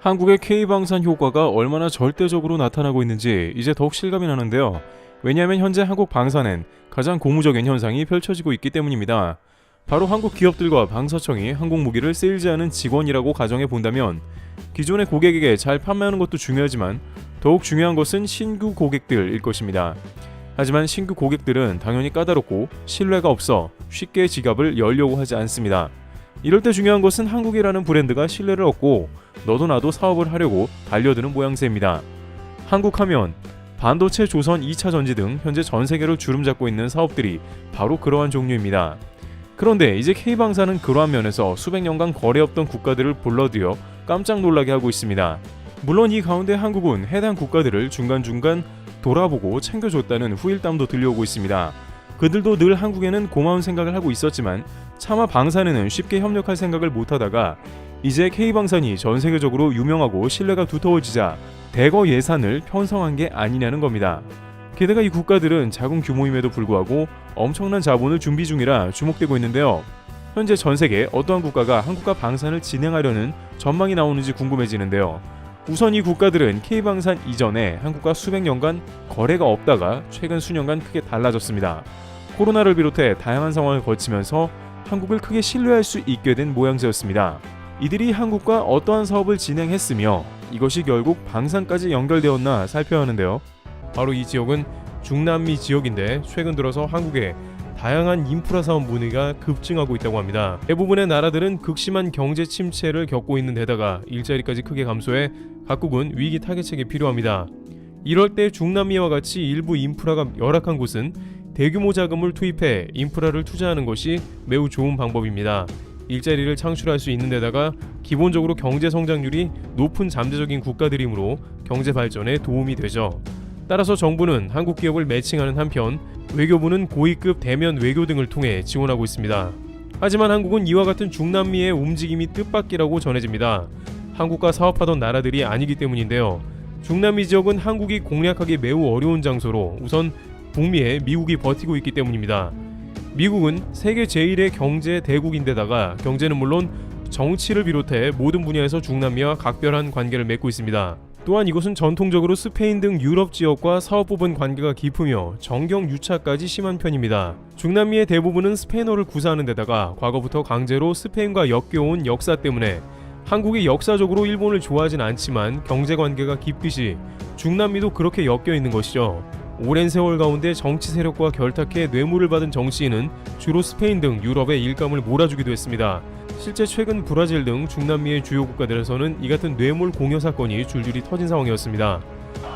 한국의 K방산 효과가 얼마나 절대적으로 나타나고 있는지 이제 더욱 실감이 나는데요. 왜냐하면 현재 한국 방산엔 가장 고무적인 현상이 펼쳐지고 있기 때문입니다. 바로 한국 기업들과 방사청이 한국 무기를 세일즈하는 직원이라고 가정해 본다면 기존의 고객에게 잘 판매하는 것도 중요하지만 더욱 중요한 것은 신규 고객들일 것입니다. 하지만 신규 고객들은 당연히 까다롭고 신뢰가 없어 쉽게 지갑을 열려고 하지 않습니다. 이럴 때 중요한 것은 한국이라는 브랜드가 신뢰를 얻고 너도 나도 사업을 하려고 달려드는 모양새입니다. 한국하면 반도체, 조선, 2차 전지 등 현재 전 세계를 주름잡고 있는 사업들이 바로 그러한 종류입니다. 그런데 이제 K방사는 그러한 면에서 수백 년간 거래 없던 국가들을 불러들여 깜짝 놀라게 하고 있습니다. 물론 이 가운데 한국은 해당 국가들을 중간중간 돌아보고 챙겨줬다는 후일담도 들려오고 있습니다. 그들도 늘 한국에는 고마운 생각을 하고 있었지만 차마 방산에는 쉽게 협력할 생각을 못하다가 이제 K방산이 전 세계적으로 유명하고 신뢰가 두터워지자 대거 예산을 편성한 게 아니냐는 겁니다. 게다가 이 국가들은 작은 규모임에도 불구하고 엄청난 자본을 준비 중이라 주목되고 있는데요. 현재 전 세계 어떠한 국가가 한국과 방산을 진행하려는 전망이 나오는지 궁금해지는데요. 우선 이 국가들은 K방산 이전에 한국과 수백 년간 거래가 없다가 최근 수년간 크게 달라졌습니다. 코로나를 비롯해 다양한 상황을 거치면서 한국을 크게 신뢰할 수 있게 된 모양새였습니다. 이들이 한국과 어떠한 사업을 진행했으며 이것이 결국 방산까지 연결되었나 살펴야 하는데요. 바로 이 지역은 중남미 지역인데 최근 들어서 한국에 다양한 인프라 사업 문의가 급증하고 있다고 합니다. 대부분의 나라들은 극심한 경제 침체를 겪고 있는 데다가 일자리까지 크게 감소해 각국은 위기 타개책이 필요합니다. 이럴 때 중남미와 같이 일부 인프라가 열악한 곳은 대규모 자금을 투입해 인프라를 투자하는 것이 매우 좋은 방법입니다. 일자리를 창출할 수 있는 데다가 기본적으로 경제 성장률이 높은 잠재적인 국가들이므로 경제 발전에 도움이 되죠. 따라서 정부는 한국 기업을 매칭하는 한편 외교부는 고위급 대면 외교 등을 통해 지원하고 있습니다. 하지만 한국은 이와 같은 중남미의 움직임이 뜻밖이라고 전해집니다. 한국과 사업하던 나라들이 아니기 때문인데요. 중남미 지역은 한국이 공략하기 매우 어려운 장소로 우선 북미에 미국이 버티고 있기 때문입니다. 미국은 세계 제1의 경제 대국인데다가 경제는 물론 정치를 비롯해 모든 분야에서 중남미와 각별한 관계를 맺고 있습니다. 또한 이곳은 전통적으로 스페인 등 유럽 지역과 사업부분 관계가 깊으며 정경 유착까지 심한 편입니다. 중남미의 대부분은 스페인어를 구사하는 데다가 과거부터 강제로 스페인과 엮여온 역사 때문에 한국이 역사적으로 일본을 좋아하진 않지만 경제 관계가 깊듯이 중남미도 그렇게 엮여 있는 것이죠. 오랜 세월 가운데 정치 세력과 결탁해 뇌물을 받은 정치인은 주로 스페인 등 유럽의 일감을 몰아주기도 했습니다. 실제 최근 브라질 등 중남미의 주요 국가들에서는 이 같은 뇌물 공여 사건이 줄줄이 터진 상황이었습니다.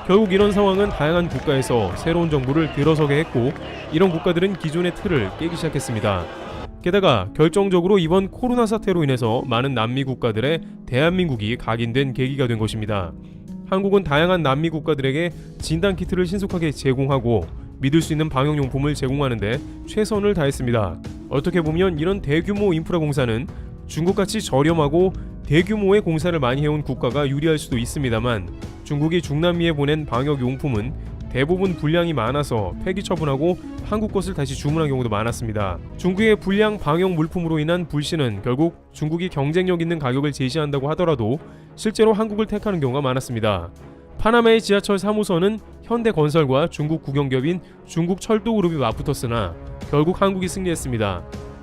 결국 이런 상황은 다양한 국가에서 새로운 정부를 들어서게 했고 이런 국가들은 기존의 틀을 깨기 시작했습니다. 게다가 결정적으로 이번 코로나 사태로 인해서 많은 남미 국가들의 대한민국이 각인된 계기가 된 것입니다. 한국은 다양한 남미 국가들에게 진단키트를 신속하게 제공하고 믿을 수 있는 방역용품을 제공하는데 최선을 다했습니다. 어떻게 보면 이런 대규모 인프라 공사는 중국같이 저렴하고 대규모의 공사를 많이 해온 국가가 유리할 수도 있습니다만 중국이 중남미에 보낸 방역용품은 대부분 불량이 많아서 폐기 처분하고 한국 것을 다시 주문한 경우도 많았습니다. 중국의 불량 방역 물품으로 인한 불신은 결국 중국이 경쟁력 있는 가격을 제시한다고 하더라도 실제로 한국을 택하는 경우가 많았습니다. 파나마의 지하철 3호선은 현대건설과 중국 국영기업인 중국철도그룹이 맞붙었으나 결국 한국이 승리했습니다.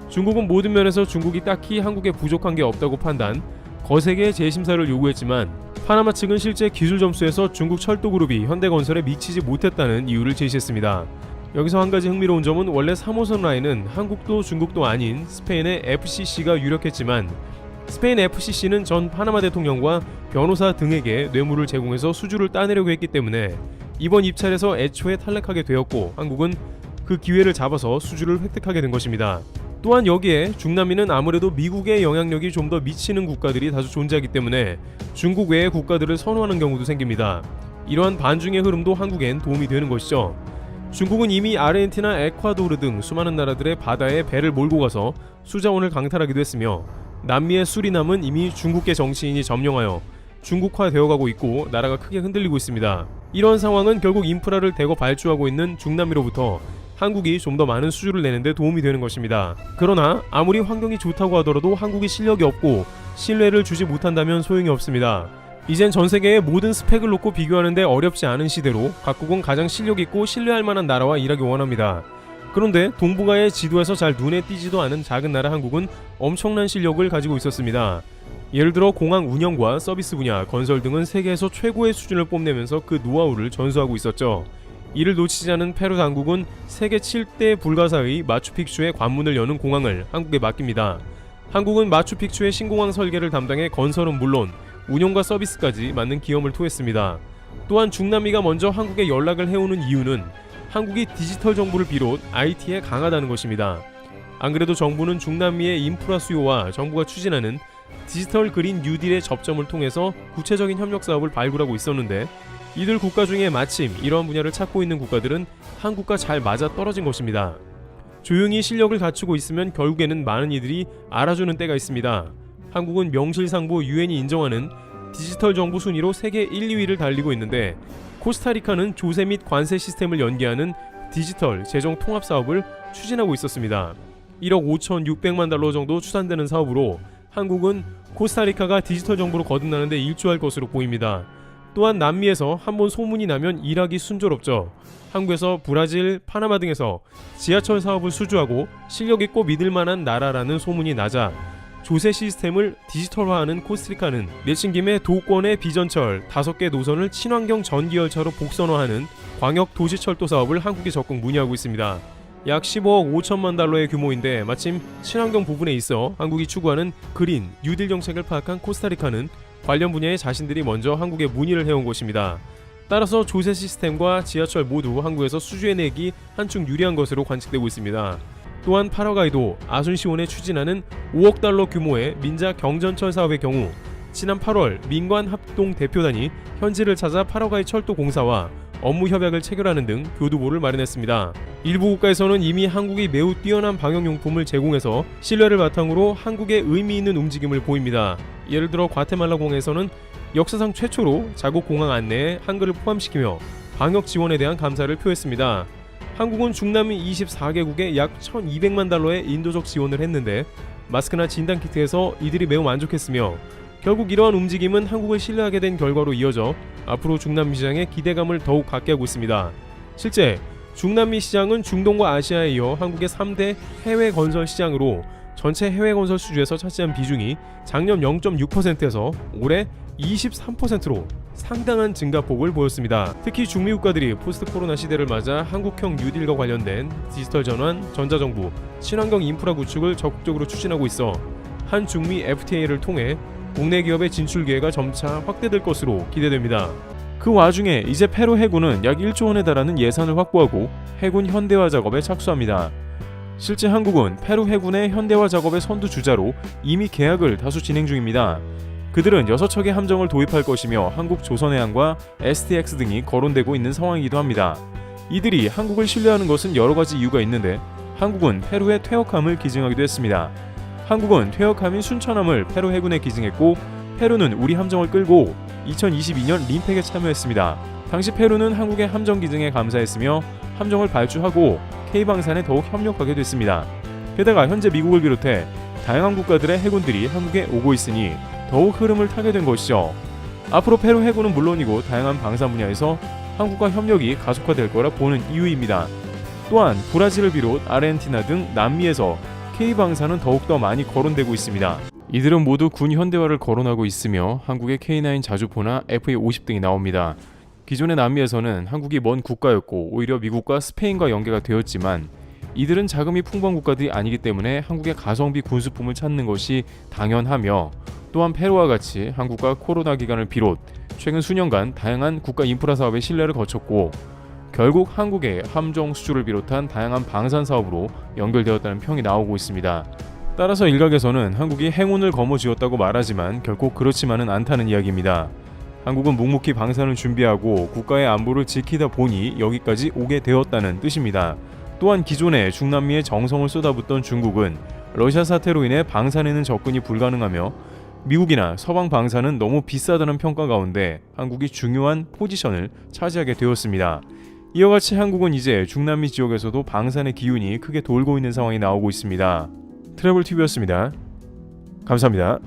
중국은 모든 면에서 중국이 딱히 한국에 부족한 게 없다고 판단, 거세게 재심사를 요구했지만 파나마 측은 실제 기술 점수에서 중국 철도그룹이 현대건설에 미치지 못했다는 이유를 제시했습니다. 여기서 한 가지 흥미로운 점은 원래 3호선 라인은 한국도 중국도 아닌 스페인의 FCC가 유력했지만 스페인 FCC는 전 파나마 대통령과 변호사 등에게 뇌물을 제공해서 수주를 따내려고 했기 때문에 이번 입찰에서 애초에 탈락하게 되었고 한국은 그 기회를 잡아서 수주를 획득하게 된 것입니다. 또한 여기에 중남미는 아무래도 미국의 영향력이 좀 더 미치는 국가들이 다수 존재하기 때문에 중국 외의 국가들을 선호하는 경우도 생깁니다. 이러한 반중의 흐름도 한국엔 도움이 되는 것이죠. 중국은 이미 아르헨티나, 에콰도르 등 수많은 나라들의 바다에 배를 몰고 가서 수자원을 강탈하기도 했으며 남미의 수리남은 이미 중국계 정치인이 점령하여 중국화되어 가고 있고 나라가 크게 흔들리고 있습니다. 이런 상황은 결국 인프라를 대거 발주하고 있는 중남미로부터 한국이 좀 더 많은 수주를 내는데 도움이 되는 것입니다. 그러나 아무리 환경이 좋다고 하더라도 한국이 실력이 없고 신뢰를 주지 못한다면 소용이 없습니다. 이젠 전세계의 모든 스펙을 놓고 비교하는데 어렵지 않은 시대로 각국은 가장 실력있고 신뢰할 만한 나라와 일하기 원합니다. 그런데 동북아의 지도에서 잘 눈에 띄지도 않은 작은 나라 한국은 엄청난 실력을 가지고 있었습니다. 예를 들어 공항 운영과 서비스 분야, 건설 등은 세계에서 최고의 수준을 뽐내면서 그 노하우를 전수하고 있었죠. 이를 놓치지 않은 페루 당국은 세계 7대 불가사의 마추픽추의 관문을 여는 공항을 한국에 맡깁니다. 한국은 마추픽추의 신공항 설계를 담당해 건설은 물론 운영과 서비스까지 맡는 기염을 토했습니다. 또한 중남미가 먼저 한국에 연락을 해오는 이유는 한국이 디지털 정부를 비롯 IT에 강하다는 것입니다. 안 그래도 정부는 중남미의 인프라 수요와 정부가 추진하는 디지털 그린 뉴딜의 접점을 통해서 구체적인 협력 사업을 발굴하고 있었는데 이들 국가 중에 마침 이러한 분야를 찾고 있는 국가들은 한국과 잘 맞아 떨어진 것입니다. 조용히 실력을 갖추고 있으면 결국에는 많은 이들이 알아주는 때가 있습니다. 한국은 명실상부 유엔이 인정하는 디지털 정부 순위로 세계 1, 2위를 달리고 있는데 코스타리카는 조세 및 관세 시스템을 연계하는 디지털 재정 통합 사업을 추진하고 있었습니다. 1억 5,600만 달러 정도 추산되는 사업으로 한국은 코스타리카가 디지털 정부로 거듭나는데 일조할 것으로 보입니다. 또한 남미에서 한번 소문이 나면 일하기 순조롭죠. 한국에서 브라질, 파나마 등에서 지하철 사업을 수주하고 실력있고 믿을만한 나라라는 소문이 나자 조세 시스템을 디지털화하는 코스타리카는 내친 김에 도권의 비전철 5개 노선을 친환경 전기열차로 복선화하는 광역 도시철도 사업을 한국에 적극 문의하고 있습니다. 약 15억 5천만 달러의 규모인데 마침 친환경 부분에 있어 한국이 추구하는 그린 뉴딜 정책을 파악한 코스타리카는 관련 분야에 자신들이 먼저 한국에 문의를 해온 것입니다. 따라서 조세 시스템과 지하철 모두 한국에서 수주해내기 한층 유리한 것으로 관측되고 있습니다. 또한 파라과이도 아순시온에 추진하는 5억 달러 규모의 민자 경전철 사업의 경우 지난 8월 민관합동 대표단이 현지를 찾아 파라과이 철도 공사와 업무 협약을 체결하는 등 교두보를 마련했습니다. 일부 국가에서는 이미 한국이 매우 뛰어난 방역용품을 제공해서 신뢰를 바탕으로 한국의 의미 있는 움직임을 보입니다. 예를 들어 과테말라 공항에서는 역사상 최초로 자국 공항 안내에 한글을 포함시키며 방역 지원에 대한 감사를 표했습니다. 한국은 중남미 24개국에 약 1,200만 달러의 인도적 지원을 했는데 마스크나 진단키트에서 이들이 매우 만족했으며 결국 이러한 움직임은 한국을 신뢰하게 된 결과로 이어져 앞으로 중남미 시장에 기대감을 더욱 갖게 하고 있습니다. 실제 중남미 시장은 중동과 아시아에 이어 한국의 3대 해외 건설 시장으로 전체 해외 건설 수주에서 차지한 비중이 작년 0.6%에서 올해 23%로 상당한 증가폭을 보였습니다. 특히 중미 국가들이 포스트 코로나 시대를 맞아 한국형 뉴딜과 관련된 디지털 전환, 전자정부, 친환경 인프라 구축을 적극적으로 추진하고 있어 한 중미 FTA를 통해 국내 기업의 진출 기회가 점차 확대될 것으로 기대됩니다. 그 와중에 이제 페루 해군은 약 1조 원에 달하는 예산을 확보하고 해군 현대화 작업에 착수합니다. 실제 한국은 페루 해군의 현대화 작업의 선두주자로 이미 계약을 다수 진행 중입니다. 그들은 6척의 함정을 도입할 것이며 한국 조선해양과 STX 등이 거론되고 있는 상황이기도 합니다. 이들이 한국을 신뢰하는 것은 여러 가지 이유가 있는데 한국은 페루의 퇴역함을 기증하기도 했습니다. 한국은 퇴역함인 순천함을 페루 해군에 기증했고 페루는 우리 함정을 끌고 2022년 림팩에 참여했습니다. 당시 페루는 한국의 함정 기증에 감사했으며 함정을 발주하고 K방산에 더욱 협력하게 됐습니다. 게다가 현재 미국을 비롯해 다양한 국가들의 해군들이 한국에 오고 있으니 더욱 흐름을 타게 된 것이죠. 앞으로 페루 해군은 물론이고 다양한 방산 분야에서 한국과 협력이 가속화될 거라 보는 이유입니다. 또한 브라질을 비롯 아르헨티나 등 남미에서 K방산은 더욱더 많이 거론되고 있습니다. 이들은 모두 군 현대화를 거론하고 있으며 한국의 K9 자주포나 FA-50 등이 나옵니다. 기존의 남미에서는 한국이 먼 국가였고 오히려 미국과 스페인과 연계가 되었지만 이들은 자금이 풍부한 국가들이 아니기 때문에 한국의 가성비 군수품을 찾는 것이 당연하며 또한 페루와 같이 한국과 코로나 기간을 비롯 최근 수년간 다양한 국가 인프라 사업의 신뢰를 거쳤고 결국 한국의 함정 수주를 비롯한 다양한 방산 사업으로 연결되었다는 평이 나오고 있습니다. 따라서 일각에서는 한국이 행운을 거머쥐었다고 말하지만 결코 그렇지만은 않다는 이야기입니다. 한국은 묵묵히 방산을 준비하고 국가의 안보를 지키다 보니 여기까지 오게 되었다는 뜻입니다. 또한 기존에 중남미에 정성을 쏟아붓던 중국은 러시아 사태로 인해 방산에는 접근이 불가능하며 미국이나 서방 방산은 너무 비싸다는 평가 가운데 한국이 중요한 포지션을 차지하게 되었습니다. 이와 같이 한국은 이제 중남미 지역에서도 방산의 기운이 크게 돌고 있는 상황이 나오고 있습니다. 트래블TV였습니다. 감사합니다.